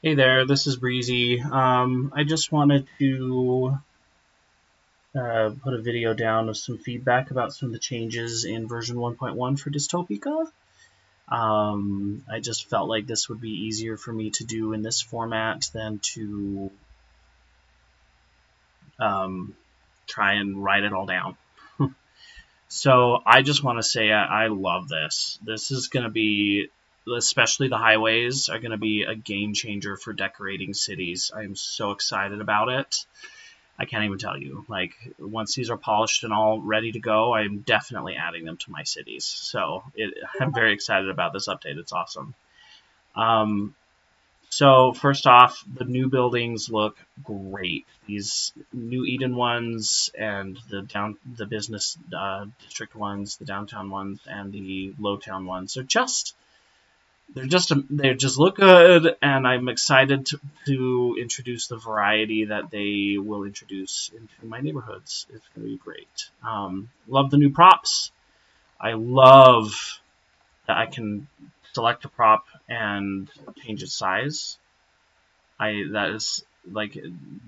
Hey there, this is Breezy. I just wanted to put a video down of some feedback about some of the changes in version 1.1 for Dystopika. I just felt like this would be easier for me to do in this format than to um, try and write it all down. So I just want to say I love this. This is going to be, especially the highways, are going to be a game changer for decorating cities. I am so excited about it. I can't even tell you. Like, once these are polished and all ready to go, I'm definitely adding them to my cities. So I'm very excited about this update. It's awesome. Um, so first off, the new buildings look great. These new Eden ones and the business district ones, the downtown ones, and the lowtown ones are just they just look good, and I'm excited to introduce the variety that they will introduce into my neighborhoods. It's going to be great. Love the new props. I love that I can select a prop and change its size. I that is like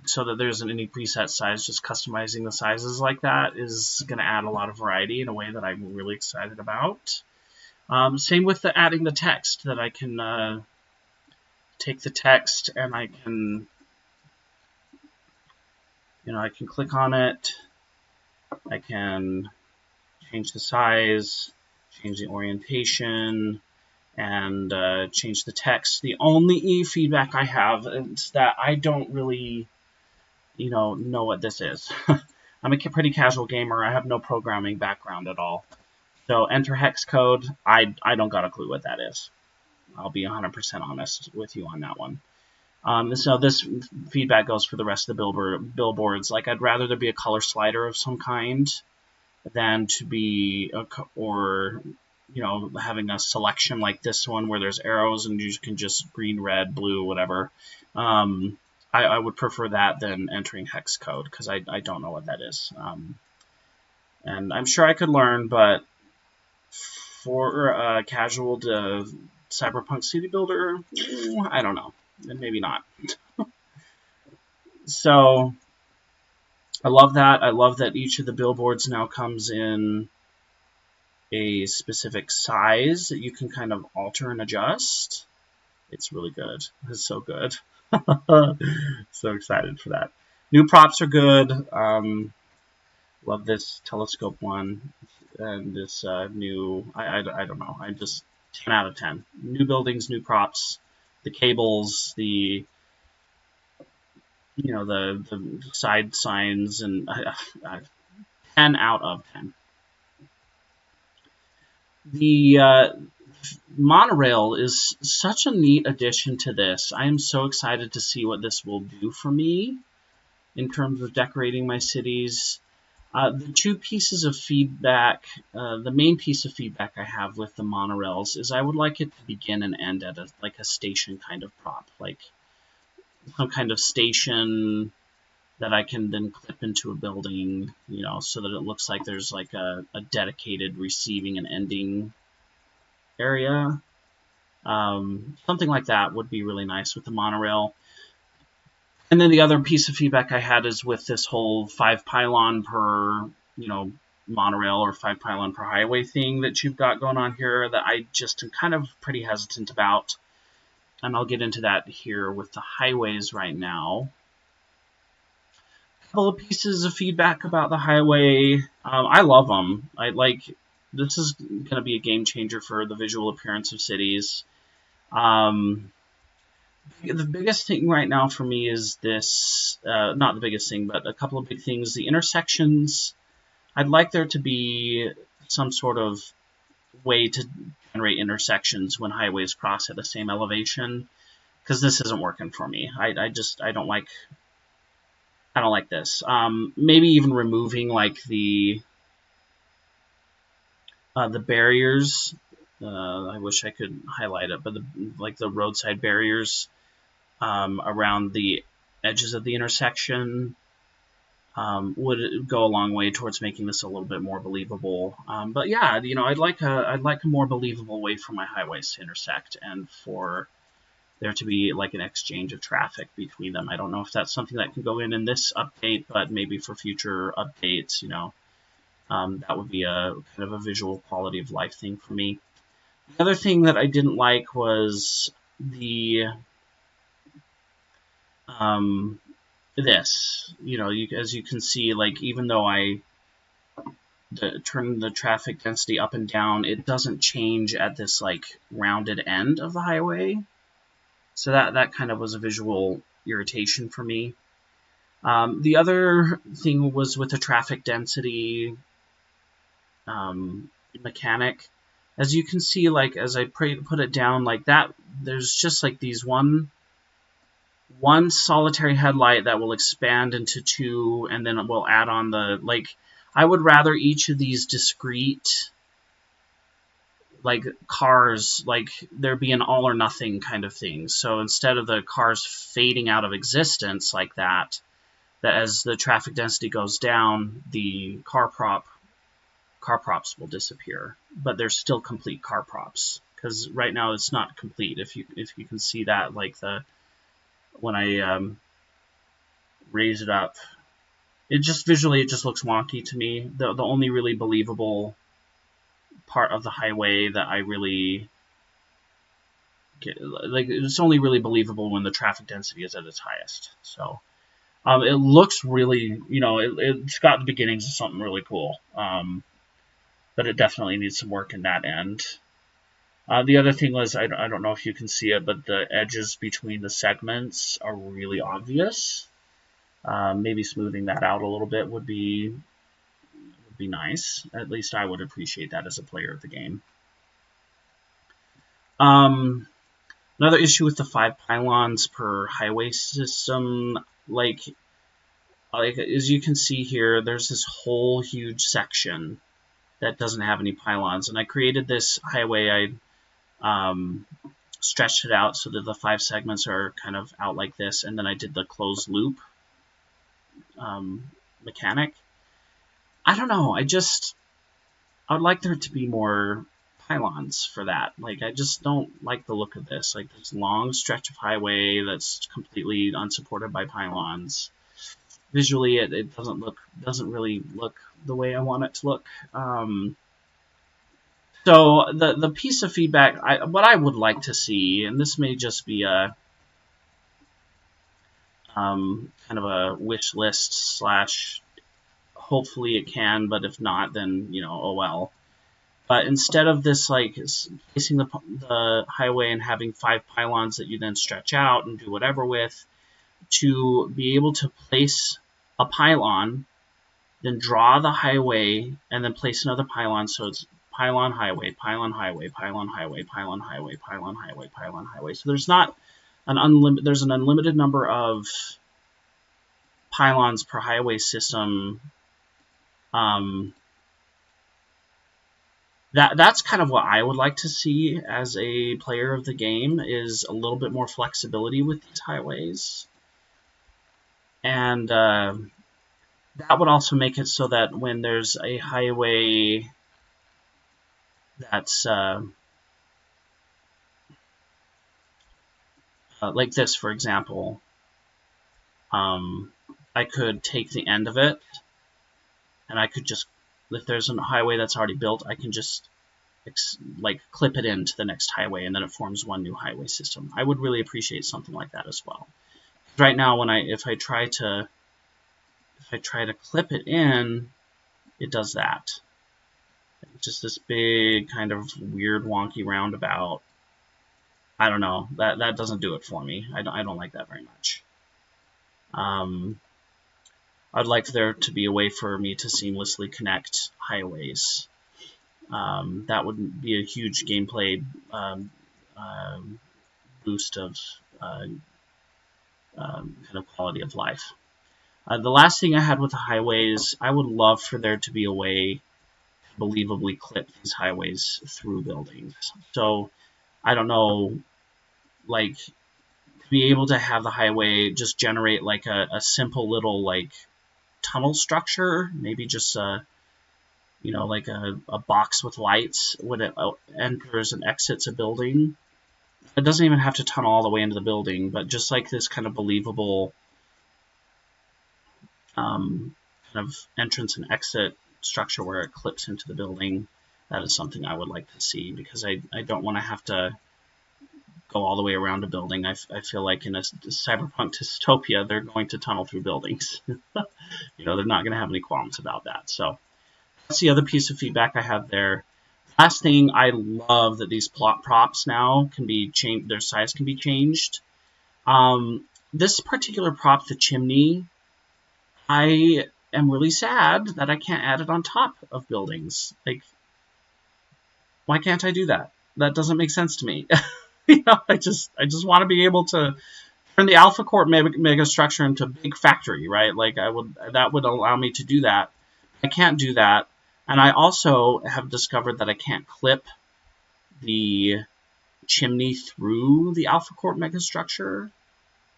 so that there isn't any preset size. Just customizing the sizes like that is going to add a lot of variety in a way that I'm really excited about. Same with adding the text that I can take the text and I can click on it. I can change the size, change the orientation, and change the text. The only feedback I have is that I don't really, know what this is. I'm a pretty casual gamer. I have no programming background at all. So enter hex code. I don't got a clue what that is. I'll be 100% honest with you on that one. So this feedback goes for the rest of the billboards. Like, I'd rather there be a color slider of some kind than to be, or having a selection like this one where there's arrows and you can just green, red, blue, whatever. I would prefer that than entering hex code because I don't know what that is. And I'm sure I could learn, but for a casual to cyberpunk city builder, I don't know. Maybe not. So I love that. I love that each of the billboards now comes in a specific size that you can kind of alter and adjust. It's really good. It's so good. So excited for that. New props are good. Love this telescope one and this new. I don't know. I'm just 10 out of 10. New buildings, new props, the cables, the the side signs, and 10 out of 10. The monorail is such a neat addition to this. I am so excited to see what this will do for me in terms of decorating my cities. The two pieces of feedback, the main piece of feedback I have with the monorails is I would like it to begin and end at a station kind of prop, like some kind of station that I can then clip into a building, so that it looks like there's like a dedicated receiving and ending area. Something like that would be really nice with the monorail. And then the other piece of feedback I had is with this whole 5 pylon per, monorail or 5 pylon per highway thing that you've got going on here that I just am kind of pretty hesitant about. And I'll get into that here with the highways right now. A couple of pieces of feedback about the highway. I love them. This is going to be a game changer for the visual appearance of cities. The biggest thing right now for me is this, not the biggest thing, but a couple of big things. The intersections, I'd like there to be some sort of way to generate intersections when highways cross at the same elevation, because this isn't working for me. I don't like this. Maybe even removing like the barriers. I wish I could highlight it, but the roadside barriers around the edges of the intersection would go a long way towards making this a little bit more believable. But yeah, I'd like a more believable way for my highways to intersect and for there to be like an exchange of traffic between them. I don't know if that's something that can go in this update, but maybe for future updates, that would be a kind of a visual quality of life thing for me. The other thing that I didn't like was the this. As you can see, like even though I turn the traffic density up and down, it doesn't change at this like rounded end of the highway. So that kind of was a visual irritation for me. The other thing was with the traffic density mechanic. As you can see, like as I put it down like that, there's just like these one solitary headlight that will expand into two, and then it will add on the like. I would rather each of these discrete like cars, like there be an all or nothing kind of thing. So instead of the cars fading out of existence like that as the traffic density goes down, the car props will disappear, but they're still complete car props, because right now it's not complete. If you can see that, like when I raise it up, it just visually it just looks wonky to me. The only really believable part of the highway that I really get, like, it's only really believable when the traffic density is at its highest. So it looks really, it's got the beginnings of something really cool, but it definitely needs some work in that end. The other thing was, I don't know if you can see it, but the edges between the segments are really obvious. Maybe smoothing that out a little bit would be nice. At least I would appreciate that as a player of the game. Another issue with the 5 pylons per highway system, like as you can see here, there's this whole huge section that doesn't have any pylons, and I created this highway. I stretched it out so that the 5 segments are kind of out like this, and then I did the closed loop mechanic. I don't know, I would like there to be more pylons for that. Like, I just don't like the look of this. Like, this long stretch of highway that's completely unsupported by pylons. Visually, it doesn't really look the way I want it to look. So the piece of feedback, what I would like to see, and this may just be a kind of a wish list / hopefully it can, but if not, then oh well. But instead of this like placing the highway and having 5 pylons that you then stretch out and do whatever with, to be able to place a pylon, then draw the highway, and then place another pylon, so it's pylon highway, pylon highway, pylon highway, pylon highway, pylon highway, pylon highway. So there's not an unlimited number of pylons per highway system. That's kind of what I would like to see as a player of the game, is a little bit more flexibility with these highways. And that would also make it so that when there's a highway that's like this, for example, I could take the end of it, and I could just, if there's a highway that's already built, I can just like clip it into the next highway, and then it forms one new highway system. I would really appreciate something like that as well. Right now, if I try to clip it in, it does that. It's just this big kind of weird wonky roundabout. I don't know, that doesn't do it for me. I don't like that very much. I'd like there to be a way for me to seamlessly connect highways. That would be a huge gameplay boost of kind of quality of life. The last thing I had with the highways, I would love for there to be a way to believably clip these highways through buildings. So, I don't know, like, to be able to have the highway just generate like a simple little like tunnel structure, maybe just like a box with lights when it enters and exits a building, It doesn't even have to tunnel all the way into the building, but just like this kind of believable kind of entrance and exit structure where it clips into the building. That is something I would like to see, because I don't want to have to go all the way around a building. I feel like in a cyberpunk dystopia, they're going to tunnel through buildings. They're not going to have any qualms about that. So that's the other piece of feedback I have there. Last thing, I love that these plot props now can be changed. Their size can be changed. This particular prop, the chimney, I am really sad that I can't add it on top of buildings. Like, why can't I do that? That doesn't make sense to me. I just want to be able to turn the Alpha Corp mega structure into a big factory, right? Like, that would allow me to do that. I can't do that. And I also have discovered that I can't clip the chimney through the Alpha Corp megastructure.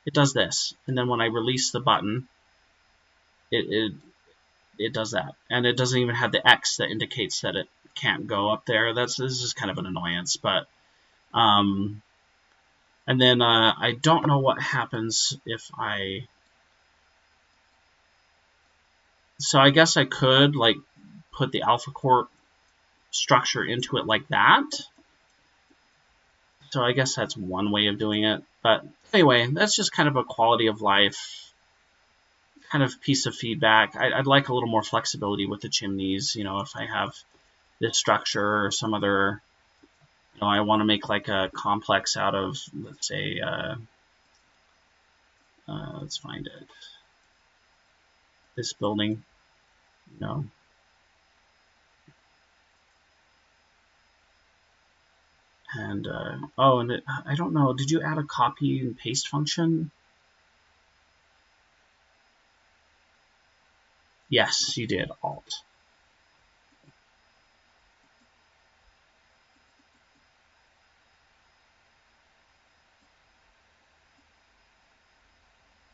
It does this, and then when I release the button, it does that, and it doesn't even have the X that indicates that it can't go up there. This is kind of an annoyance, but and then I don't know what happens if I. So I guess I could like put the Alpha Corp structure into it like that. So I guess that's one way of doing it. But anyway, that's just kind of a quality of life kind of piece of feedback. I'd like a little more flexibility with the chimneys. If I have this structure or some other, I want to make like a complex out of, let's say, let's find it. This building, And, I don't know, did you add a copy and paste function? Yes, you did, Alt.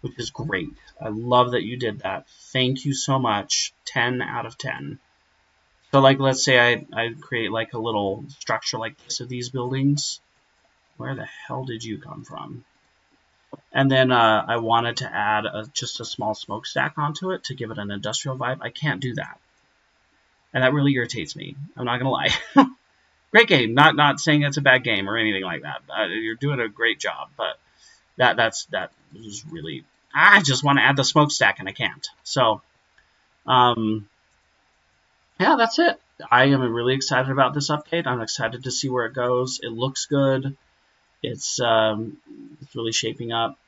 Which is great. I love that you did that. Thank you so much. 10 out of 10. So, like, let's say I create, like, a little structure like this of these buildings. Where the hell did you come from? And then I wanted to add just a small smokestack onto it to give it an industrial vibe. I can't do that. And that really irritates me. I'm not going to lie. Great game. Not saying it's a bad game or anything like that. You're doing a great job. But that was really... I just want to add the smokestack and I can't. So, yeah, that's it. I am really excited about this update. I'm excited to see where it goes. It looks good. It's really shaping up.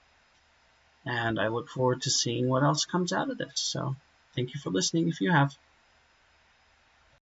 And I look forward to seeing what else comes out of this. So, thank you for listening if you have.